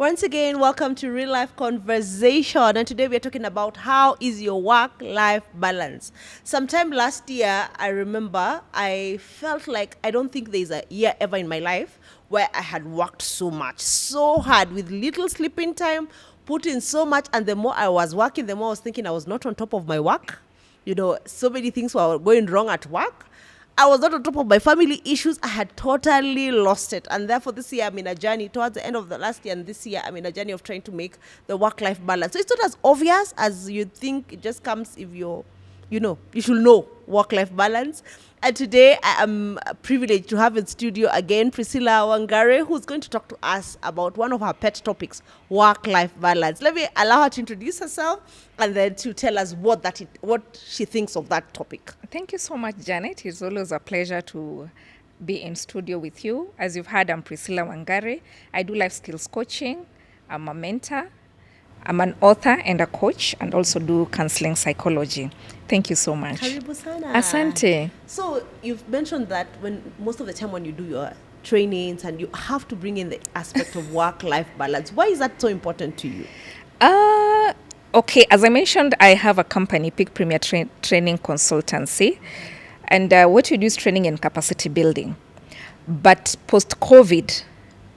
Once again, welcome to Real Life Conversation. And today we are talking about how is your work-life balance. Sometime last year, I remember I felt like I don't think there's a year ever in my life where I had worked so much, so hard with little sleeping time, put in so much. And the more I was working, the more I was thinking I was not on top of my work. You know, so many things were going wrong at work. I was not on top of my family issues. I had totally lost it. And therefore, this year I'm in a journey towards the end of the last year. And this year I'm in a journey of trying to make the work-life balance. So it's not as obvious as you think. It just comes if you should know work-life balance. And today I am privileged to have in studio again Priscilla Wangari, who's going to talk to us about one of her pet topics, work-life balance. Let me allow her to introduce herself and then to tell us what she thinks of that topic. Thank you so much, Janet. It's always a pleasure to be in studio with you. As you've heard, I'm Priscilla Wangari. I do life skills coaching. I'm a mentor. I'm an author and a coach, and also do counseling psychology. Thank you so much. Karibu sana. Asante. So you've mentioned that most of the time when you do your trainings and you have to bring in the aspect of work-life balance. Why is that so important to you? Okay, as I mentioned, I have a company, Peak Premier Training Consultancy, and what we do is training and capacity building. But post-COVID,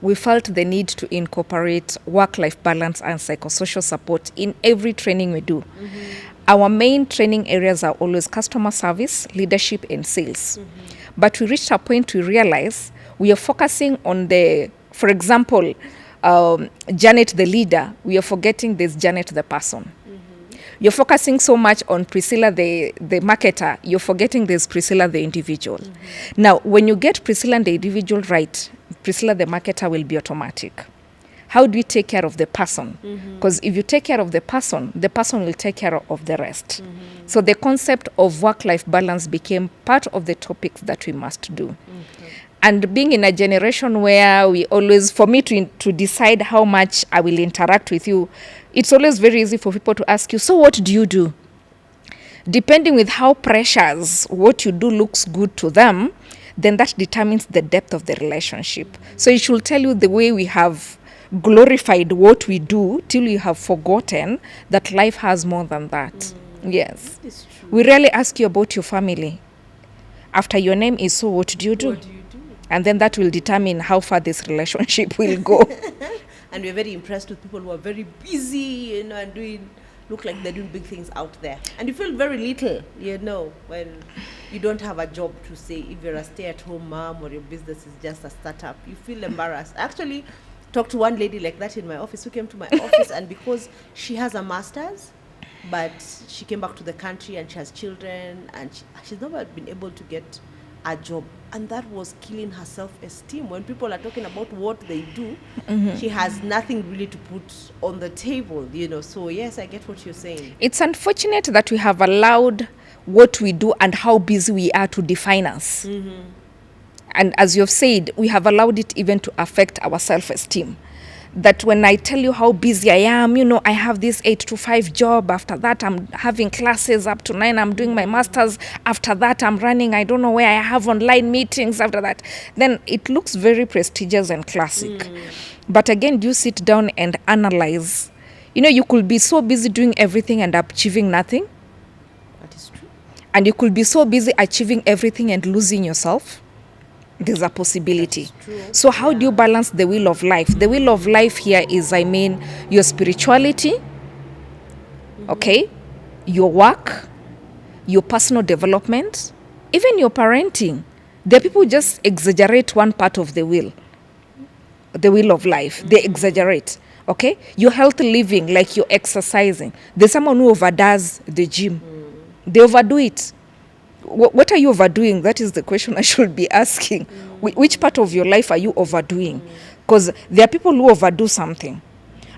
we felt the need to incorporate work-life balance and psychosocial support in every training we do. Mm-hmm. Our main training areas are always customer service, leadership, and sales. Mm-hmm. But we reached a point we realize we are focusing on for example, Janet the leader, we are forgetting there's Janet the person. Mm-hmm. You're focusing so much on Priscilla the marketer, you're forgetting there's Priscilla the individual. Mm-hmm. Now, when you get Priscilla the individual right, Priscilla the marketer will be automatic. How do we take care of the person? Because if you take care of the person will take care of the rest. Mm-hmm. So the concept of work-life balance became part of the topics that we must do. Mm-hmm. And being in a generation where we always, for me to decide how much I will interact with you, it's always very easy for people to ask you, so what do you do? Depending with how precious what you do looks good to them, then that determines the depth of the relationship. So it should tell you the way we have glorified what we do till you have forgotten that life has more than that. Yes. That is true. We rarely ask you about your family. After your name is so, what do you do? What do you do? And then that will determine how far this relationship will go. And we're very impressed with people who are very busy, and look like they're doing big things out there. And you feel very little, when you don't have a job to say. If you're a stay-at-home mom or your business is just a startup, you feel embarrassed. Actually, talked to one lady like that in my office who came to my office, and because she has a master's, but she came back to the country and she has children, and she's never been able to get a job, and that was killing her self-esteem. When people are talking about what they do, mm-hmm. she has nothing really to put on the table, So yes, I get what you're saying. It's unfortunate that we have allowed what we do and how busy we are to define us. Mm-hmm. And as you've said, we have allowed it even to affect our self-esteem. That when I tell you how busy I am, I have this 8 to 5 job. After that, I'm having classes up to 9. I'm doing my master's. After that, I'm running. I don't know where I have online meetings after that. Then it looks very prestigious and classic. But again, do you sit down and analyze? You could be so busy doing everything and achieving nothing. That is true. And you could be so busy achieving everything and losing yourself. There's a possibility. So how do you balance the wheel of life? The wheel of life here is, your spirituality, okay, your work, your personal development, even your parenting. The people just exaggerate one part of the wheel of life. They exaggerate, okay? Your healthy living, like you're exercising. There's someone who overdoes the gym. They overdo it. What are you overdoing? That is the question I should be asking. Which part of your life are you overdoing? Because there are people who overdo something.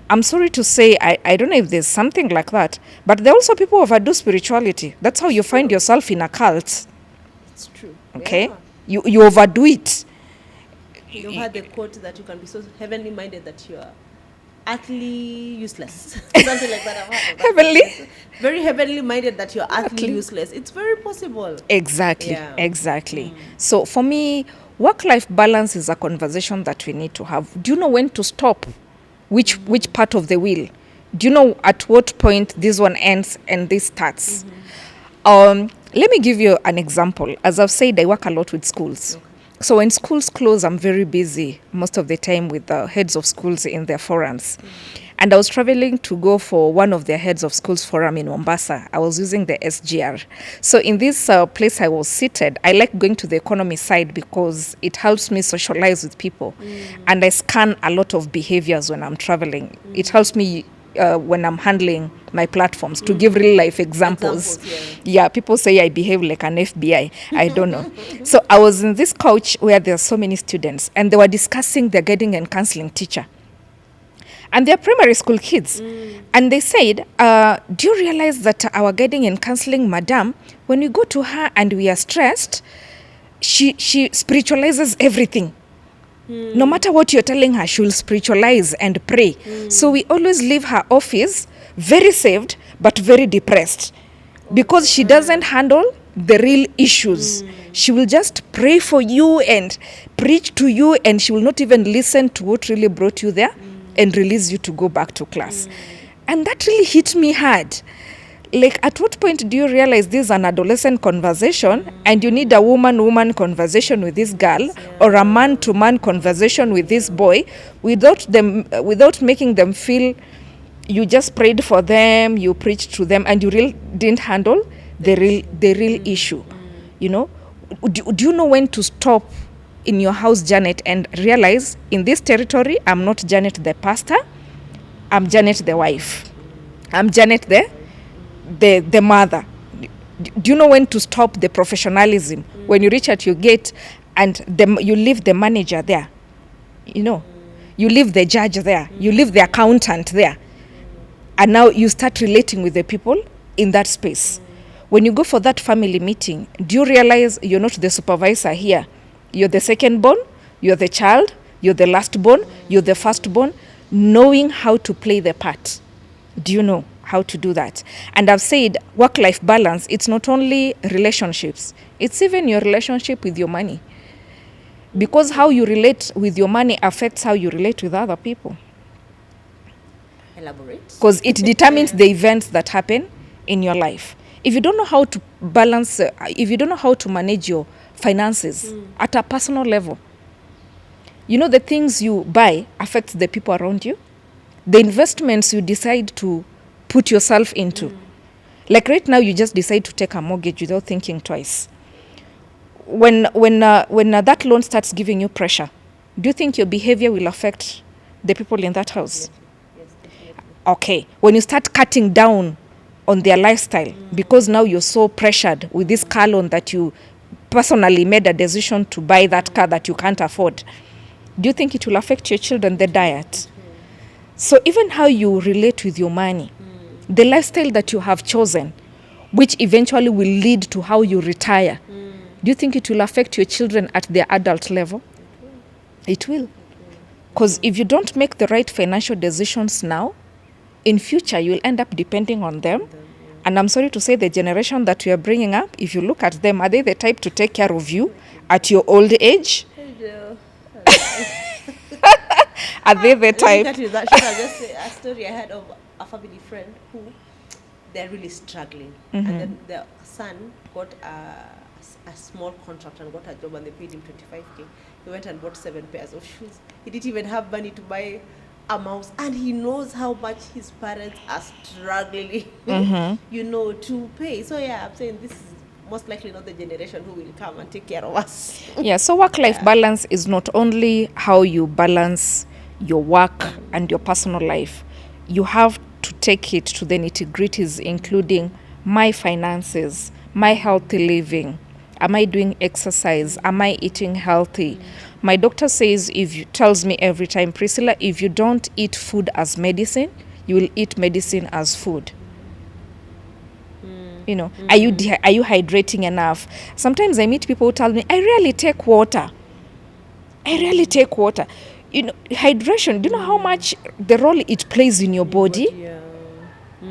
I'm sorry to say, I don't know if there's something like that, but there are also people who overdo spirituality. That's how you find yourself in a cult. It's true. Okay? Yeah. You overdo it. You've heard the quote that you can be so heavenly minded that you are earthly useless. Something like that. I've heard. Heavenly? Very heavenly minded that you're earthly useless. It's very possible. Exactly. So for me, work-life balance is a conversation that we need to have. Do you know when to stop? which part of the wheel. Do you know at what point this one ends and this starts? Let me give you an example. As I've said, I work a lot with schools. So when schools close, I'm very busy most of the time with the heads of schools in their forums. And I was traveling to go for one of their heads of schools forum in Mombasa. I was using the SGR. So in this place I was seated, I like going to the economy side because it helps me socialize with people. And I scan a lot of behaviors when I'm traveling. It helps me when I'm handling my platforms to give real life examples. Yeah, people say I behave like an FBI. I don't know. So I was in this couch where there are so many students and they were discussing their guiding and counseling teacher. And they're primary school kids. And they said, do you realize that our guiding and counseling madam, when we go to her and we are stressed, she spiritualizes everything. No matter what you're telling her, she'll spiritualize and pray. So we always leave her office very saved, but very depressed. Because she doesn't handle the real issues. She will just pray for you and preach to you, and she will not even listen to what really brought you there and release you to go back to class. And that really hit me hard. Like, at what point do you realize this is an adolescent conversation and you need a woman-woman conversation with this girl or a man-to-man conversation with this boy without making them feel you just prayed for them, you preached to them, and you really didn't handle the real issue. You know, do you know when to stop in your house, Janet, and realize in this territory, I'm not Janet the pastor, I'm Janet the wife, I'm Janet the mother. Do you know when to stop the professionalism? When you reach at your gate and you leave the manager there, you know, you leave the judge there, you leave the accountant there, and now you start relating with the people in that space. When you go for that family meeting, do you realize you're not the supervisor here? You're the second born, you're the child, you're the last born, you're the first born, knowing how to play the part. Do you know how to do that? And I've said work-life balance, it's not only relationships, it's even your relationship with your money. Because how you relate with your money affects how you relate with other people. Elaborate. Because it determines the events that happen in your life. If you don't know how to balance, if you don't know how to manage your finances at a personal level, you know, the things you buy affect the people around you. The investments you decide to put yourself into. Like right now, you just decide to take a mortgage without thinking twice. When that loan starts giving you pressure, do you think your behavior will affect the people in that house? Yes, definitely. Okay. When you start cutting down on their lifestyle, because now you're so pressured with this car loan that you personally made a decision to buy that car that you can't afford, do you think it will affect your children, the diet? So even how you relate with your money, the lifestyle that you have chosen, which eventually will lead to how you retire, do you think it will affect your children at their adult level? It will. Because if you don't make the right financial decisions now, in future you'll end up depending on them. And I'm sorry to say, the generation that we are bringing up, if you look at them, are they the type to take care of you at your old age? Are they the type? I'll just say a story I had of a family friend who they're really struggling. And then the son got a small contract and got a job, and they paid him 25K. He went and bought 7 pairs of shoes. He didn't even have money to buy a mouse, and he knows how much his parents are struggling, you know, to pay. So yeah, I'm saying this is most likely not the generation who will come and take care of us. Yeah, so work-life balance is not only how you balance your work and your personal life. You have to take it to the nitty-gritties, including my finances, my healthy living. Am I doing exercise? Am I eating healthy? My doctor says, tells me every time, Priscilla, if you don't eat food as medicine, you will eat medicine as food. You know, are you hydrating enough? Sometimes I meet people who tell me, I rarely take water. You know, hydration, do you know how much the role it plays in your body?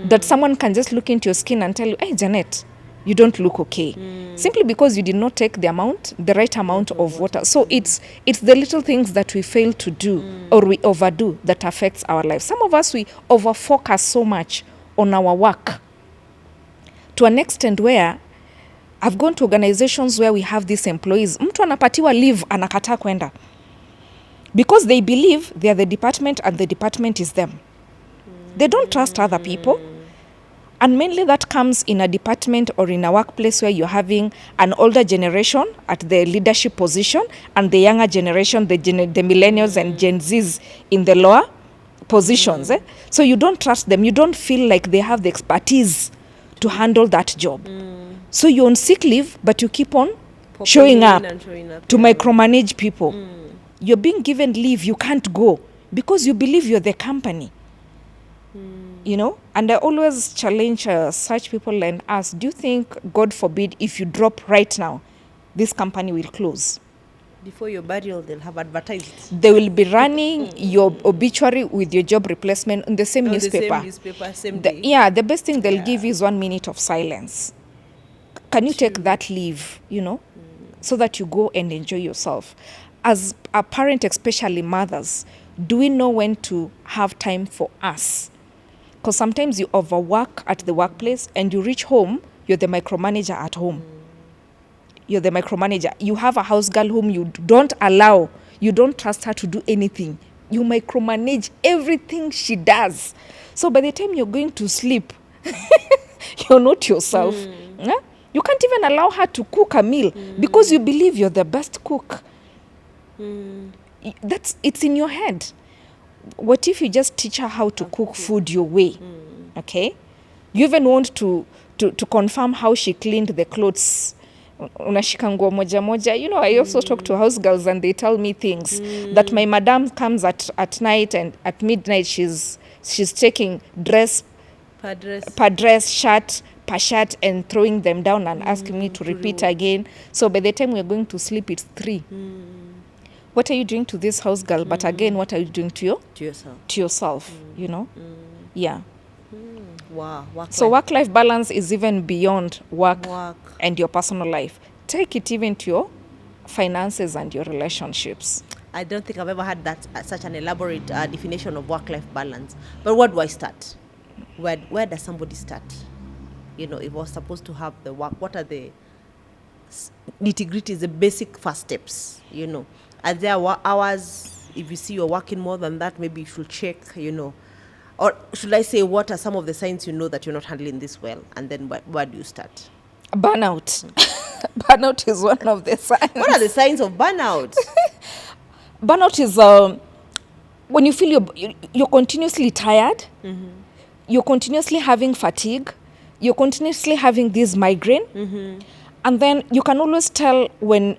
That someone can just look into your skin and tell you, hey, Janet, you don't look okay. Simply because you did not take the right amount of water. So it's the little things that we fail to do or we overdo that affects our life. Some of us, we over-focus so much on our work to an extent where I've gone to organizations where we have these employees. Mtu anapatiwa leave, anakataa kwenda. Because they believe they are the department and the department is them. They don't trust other people. And mainly that comes in a department or in a workplace where you're having an older generation at the leadership position and the younger generation, the millennials and Gen Zs in the lower positions. So you don't trust them. You don't feel like they have the expertise to handle that job. So you're on sick leave, but you keep on showing up to micromanage people. You're being given leave, you can't go because you believe you're the company. You know, and I always challenge such people and ask, do you think, God forbid, if you drop right now, this company will close? Before your burial, they'll have advertised. They will be running your obituary with your job replacement in the same newspaper. Same day. The best thing they'll give is 1 minute of silence. Can you take that leave, you know, so that you go and enjoy yourself? As a parent, especially mothers, do we know when to have time for us? Because sometimes you overwork at the workplace and you reach home, you're the micromanager at home. You're the micromanager. You have a house girl whom you don't trust her to do anything. You micromanage everything she does. So by the time you're going to sleep, you're not yourself. Yeah? You can't even allow her to cook a meal because you believe you're the best cook. It's in your head. What if you just teach her how to cook food your way? Okay? You even want to confirm how she cleaned the clothes. Unashika nguo moja moja. You know, I also talk to house girls and they tell me things that my madam comes at night and at midnight she's taking dress per dress, shirt per shirt and throwing them down and asking me to repeat again. So by the time we're going to sleep, it's 3. What are you doing to this house girl? But again, what are you doing to yourself? You know? Yeah. Wow. Work-life balance is even beyond work and your personal life. Take it even to your finances and your relationships. I don't think I've ever had such an elaborate definition of work-life balance. But where do I start? Where does somebody start? You know, if I was supposed to have the work, what are the nitty-gritties, the basic first steps, you know? Are there hours, if you see you're working more than that, maybe you should check, you know? Or should I say, what are some of the signs you know that you're not handling this well? And then where do you start? Burnout. Burnout is one of the signs. What are the signs of burnout? Burnout is when you feel you're continuously tired, you're continuously having fatigue, you're continuously having this migraine, and then you can always tell when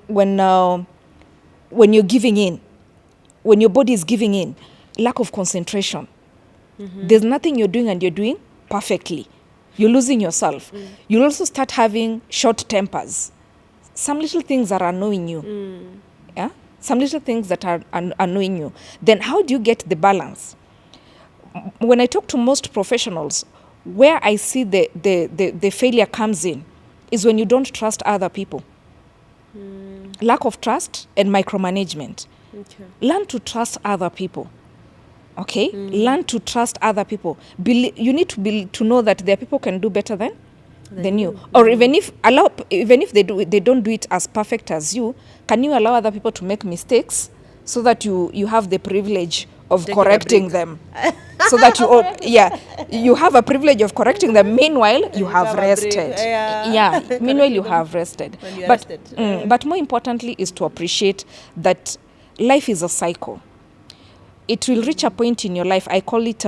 you're giving in, when your body is giving in, lack of concentration. There's nothing you're doing and you're doing perfectly. You're losing yourself. You'll also start having short tempers. Some little things are annoying you. Yeah? Some little things that are annoying you. Then how do you get the balance? When I talk to most professionals, where I see the failure comes in is when you don't trust other people. Lack of trust and micromanagement. Okay. Learn to trust other people. Okay? Learn to trust other people. You need to know that their people can do better than you. Or even if they don't do it as perfect as you, can you allow other people to make mistakes so that you have the privilege of correcting them? So that you have a privilege of correcting them. Meanwhile, you have rested. Meanwhile, you have rested. But more importantly is to appreciate that life is a cycle. It will reach a point in your life. I call it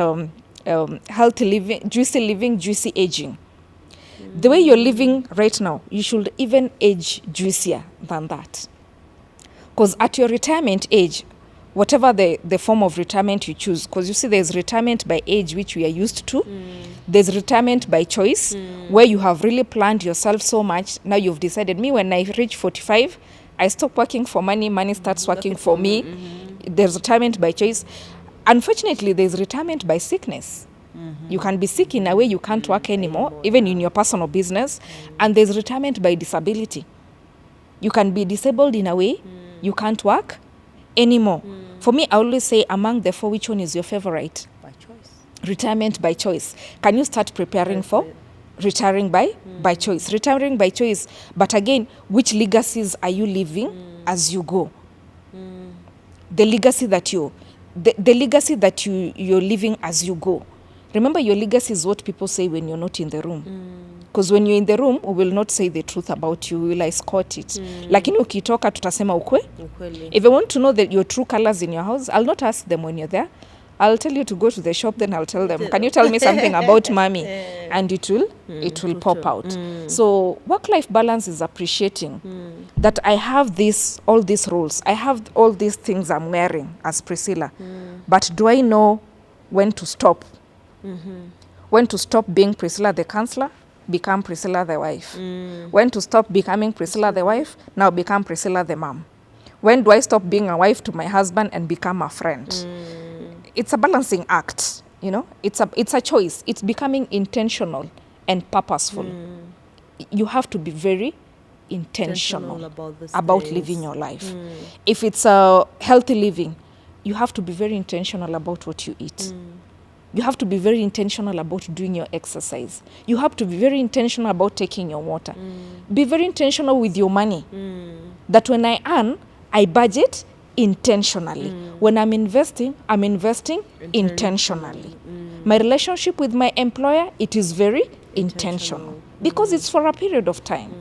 healthy living, juicy aging. The way you're living right now, you should even age juicier than that. Because at your retirement age, whatever the form of retirement you choose, because you see there's retirement by age, which we are used to. There's retirement by choice, where you have really planned yourself so much. Now you've decided, me, when I reach 45, I stop working for money, money starts working for me. There's retirement by choice. Unfortunately, there's retirement by sickness. You can be sick in a way you can't work anymore, even in your personal business. And there's retirement by disability. You can be disabled in a way you can't work anymore. For me, I always say among the four, which one is your favorite? By choice. Retirement by choice. Can you start preparing for retiring by choice? Retiring by choice. But again, which legacies are you leaving as you go? The legacy that you're leaving as you go. Remember, your legacy is what people say when you're not in the room. Because when you're in the room, we will not say the truth about you. We will escort it. Lakini ukitoka tutasema Ukweli. If I want to know that your true colors in your house, I'll not ask them when you're there. I'll tell you to go to the shop, then I'll tell them, can you tell me something about mommy? And it will pop out. So work-life balance is appreciating that I have all these roles. I have all these things I'm wearing as Priscilla. But do I know when to stop? When to stop being Priscilla the counselor, become Priscilla the wife. When to stop becoming Priscilla the wife, now become Priscilla the mom. When do I stop being a wife to my husband and become a friend? It's a balancing act, you know. It's a choice. It's becoming intentional and purposeful. You have to be very intentional about living your life. If it's a healthy living, you have to be very intentional about what you eat. You have to be very intentional about doing your exercise. You have to be very intentional about taking your water. Be very intentional with your money. That when I earn, I budget intentionally. When I'm investing intentionally. My relationship with my employer, it is very intentional because it's for a period of time.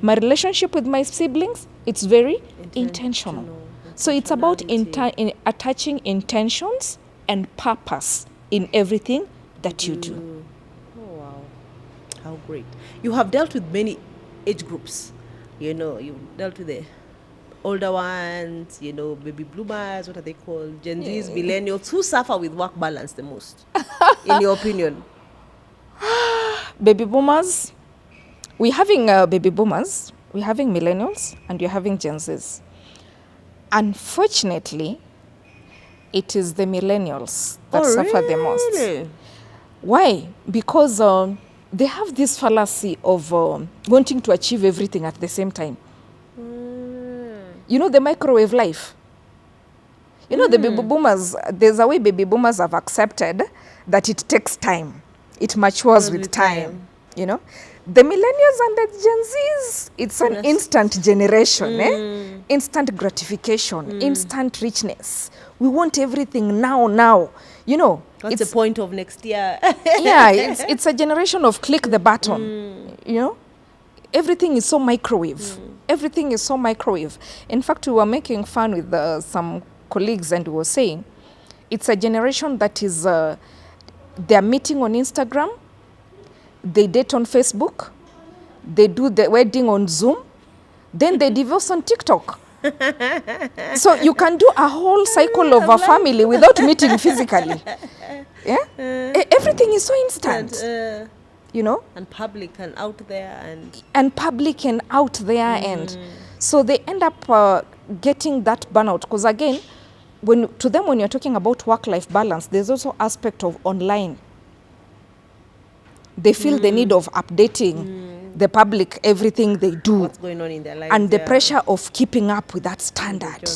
My relationship with my siblings, it's very intentional. So it's about attaching intentions and purpose in everything that you do. Oh, wow. How great. You have dealt with many age groups. You know, you've dealt with the older ones, you know, baby bloomers, what are they called? Gen Zs, millennials. Who suffer with work balance the most, in your opinion? Baby boomers. We're having baby boomers, we're having millennials, and we're having Gen Zs. Unfortunately, it is the millennials that suffer the most. Why? Because they have this fallacy of wanting to achieve everything at the same time. You know, the microwave life. You know, the baby boomers, there's a way baby boomers have accepted that it takes time. It matures with time. You know, the millennials and the Gen Zs, it's an instant generation, instant gratification, instant richness. We want everything now. You know, what's the point of next year? Yeah, it's a generation of click the button. You know, everything is so microwave. Everything is so microwave. In fact, we were making fun with some colleagues, and we were saying it's a generation that is they're meeting on Instagram. They date on Facebook, they do the wedding on Zoom, then they divorce on TikTok. So you can do a whole cycle of a family without meeting physically. Yeah? Everything is so instant, you know? And public and out there. And so they end up getting that burnout. Because again, when you're talking about work-life balance, there's also aspect of online. They feel the need of updating the public, everything they do. What's going on in their lives. And the pressure of keeping up with that standard.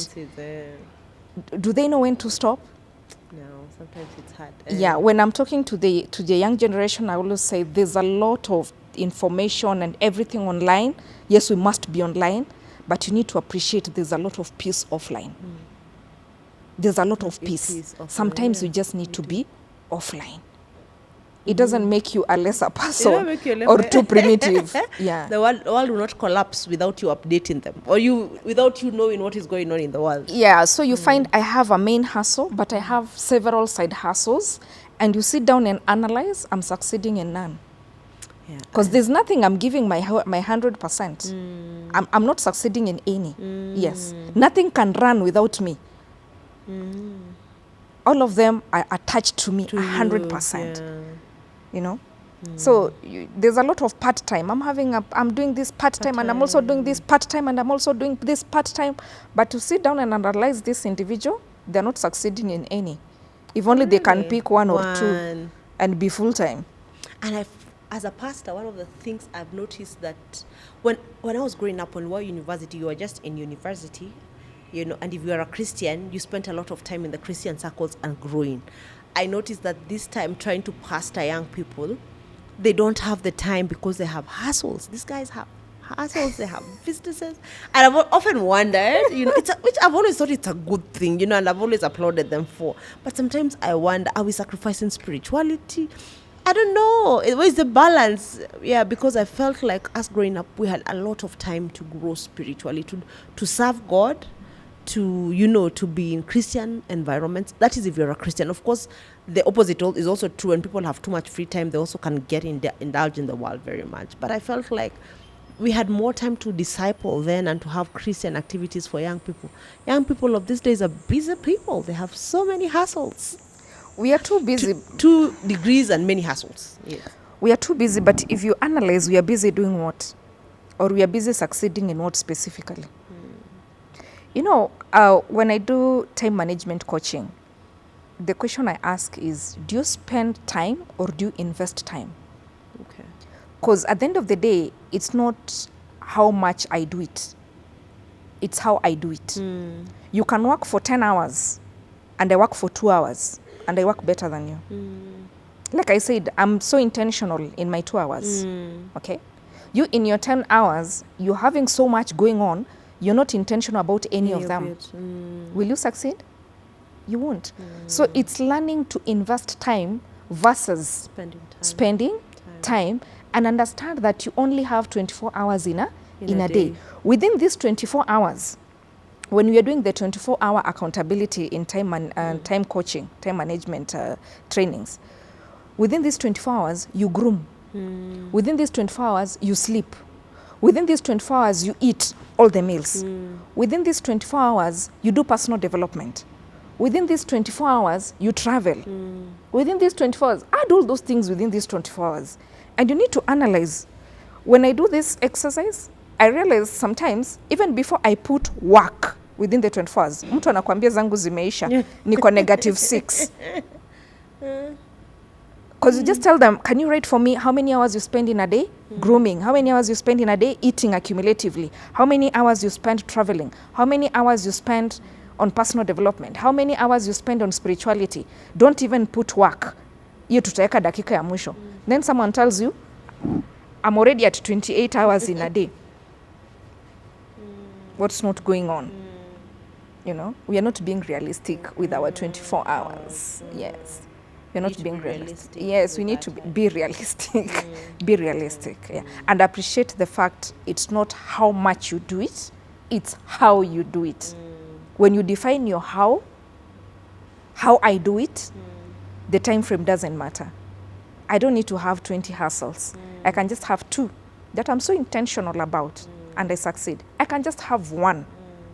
Do they know when to stop? No, sometimes it's hard. Yeah, when I'm talking to the young generation, I always say there's a lot of information and everything online. Yes, we must be online, but you need to appreciate there's a lot of peace offline. There's a lot of peace. Sometimes you just need to be offline. It doesn't make you a lesser person or too primitive. Yeah. The world will not collapse without you updating them or without you knowing what is going on in the world. Yeah, so you find I have a main hustle, but I have several side hustles, and you sit down and analyze, I'm succeeding in none. Because there's nothing I'm giving my 100%. I'm not succeeding in any. Yes. Nothing can run without me. All of them are attached to me 100%. You know, so there's a lot of part-time. I'm doing this part-time, and I'm also doing this part-time, and I'm also doing this part-time. But to sit down and analyze this individual, they're not succeeding in any. If only they can pick one or two. and be full-time. And as a pastor, one of the things I've noticed that when I was growing up, when we were university, you were just in university, and if you are a Christian, you spent a lot of time in the Christian circles and growing. I noticed that this time trying to pastor young people, they don't have the time because they have hassles. These guys have hassles, they have businesses. And I've often wondered, which I've always thought it's a good thing, and I've always applauded them for. But sometimes I wonder, are we sacrificing spirituality? I don't know. Where's the balance? Yeah, because I felt like us growing up, we had a lot of time to grow spiritually, to serve God, to be in Christian environments. That is if you're a Christian. Of course, the opposite is also true. When people have too much free time, they also can get indulge in the world very much. But I felt like we had more time to disciple then and to have Christian activities for young people. Young people of these days are busy people. They have so many hassles. We are too busy. 2 degrees and many hassles. Yes. We are too busy, but if you analyze, we are busy doing what? Or we are busy succeeding in what specifically? When I do time management coaching, the question I ask is, do you spend time or do you invest time? Okay. Because at the end of the day, it's not how much I do it. It's how I do it. You can work for 10 hours and I work for 2 hours and I work better than you. Like I said, I'm so intentional in my 2 hours. Okay? You in your 10 hours, you're having so much going on, you're not intentional about any of them. Will you succeed? You won't. So it's learning to invest time versus spending time and understand that you only have 24 hours in a day. Within these 24 hours, when we are doing the 24-hour accountability in time coaching, time management trainings, within these 24 hours, you groom. Within these 24 hours, you sleep. Within these 24 hours, you eat all the meals. Within these 24 hours, you do personal development. Within these 24 hours, you travel. Within these 24 hours, add all those things within these 24 hours. And you need to analyze. When I do this exercise, I realize sometimes, even before I put work within the 24 hours, mtu anakuambia zangu zimeisha, niko -6. Because you just tell them, can you write for me how many hours you spend in a day grooming? How many hours you spend in a day eating accumulatively? How many hours you spend traveling? How many hours you spend on personal development? How many hours you spend on spirituality? Don't even put work. Hiyo tutaweka dakika ya mwisho. Then someone tells you, I'm already at 28 hours in a day. What's not going on? We are not being realistic with our 24 hours. Yes. We're not being realistic. Yes, we need to be realistic. Be realistic, yeah. And appreciate the fact it's not how much you do it, it's how you do it. When you define your how I do it, the time frame doesn't matter. I don't need to have 20 hustles. I can just have 2 that I'm so intentional about and I succeed. I can just have 1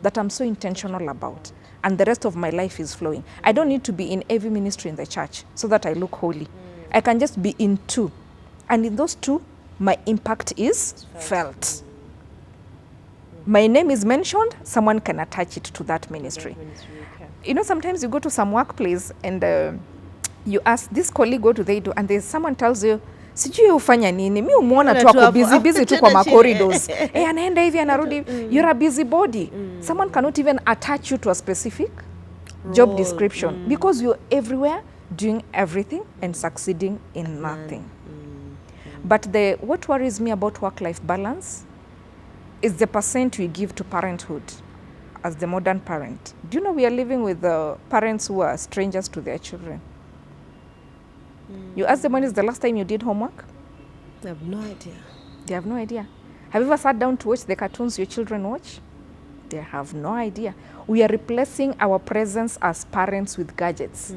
that I'm so intentional about and the rest of my life is flowing. I don't need to be in every ministry in the church so that I look holy. I can just be in 2. And in those 2, my impact is felt. My name is mentioned, someone can attach it to that ministry. Sometimes you go to some workplace and you ask this colleague, what do they do? And there's someone tells you, sijui ufanya nini, mi umuona tu ako busy tu kwa corridors. Anaenda hivi anarudi, you're a busy body. Someone cannot even attach you to a specific job description because you're everywhere doing everything and succeeding in nothing. But what worries me about work-life balance is the percent we give to parenthood as the modern parent. Do you know we are living with parents who are strangers to their children? You ask them, when is the last time you did homework? They have no idea. They have no idea. Have you ever sat down to watch the cartoons your children watch? They have no idea. We are replacing our presence as parents with gadgets.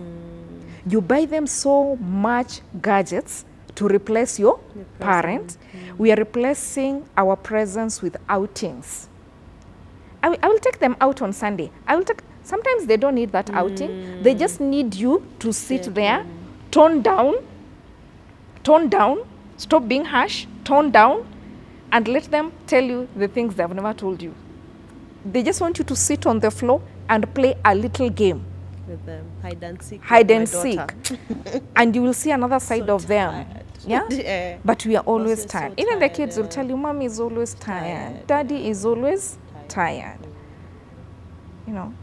You buy them so much gadgets to replace your parent. We are replacing our presence with outings. I will take them out on Sunday. Sometimes they don't need that outing. They just need you to sit there, tone down, stop being harsh, tone down, and let them tell you the things they've never told you. They just want you to sit on the floor and play a little game. with them. Hide and seek. Hide with my and seek. daughter. And you will see another side So of them. tired. Yeah? Yeah. But we are always Also so tired. Even the tired, kids will yeah. tell you, Mommy is always tired. Tired, Daddy is always tired. You know,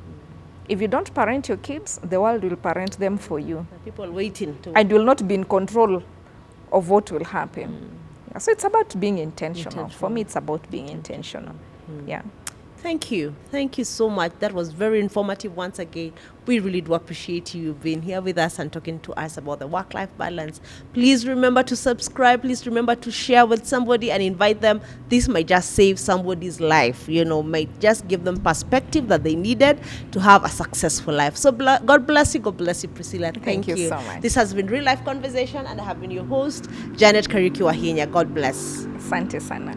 if you don't parent your kids, the world will parent them for you. People waiting to. And you will not be in control of what will happen. Yeah, so it's about being intentional. For me, it's about being intentional. Yeah. Thank you. Thank you so much. That was very informative once again. We really do appreciate you being here with us and talking to us about the work-life balance. Please remember to subscribe. Please remember to share with somebody and invite them. This might just save somebody's life, might just give them perspective that they needed to have a successful life. So God bless you. God bless you, Priscilla. Thank you so much. This has been Real Life Conversation, and I have been your host, Janet Kariuki Wahinya. God bless. Asante sana.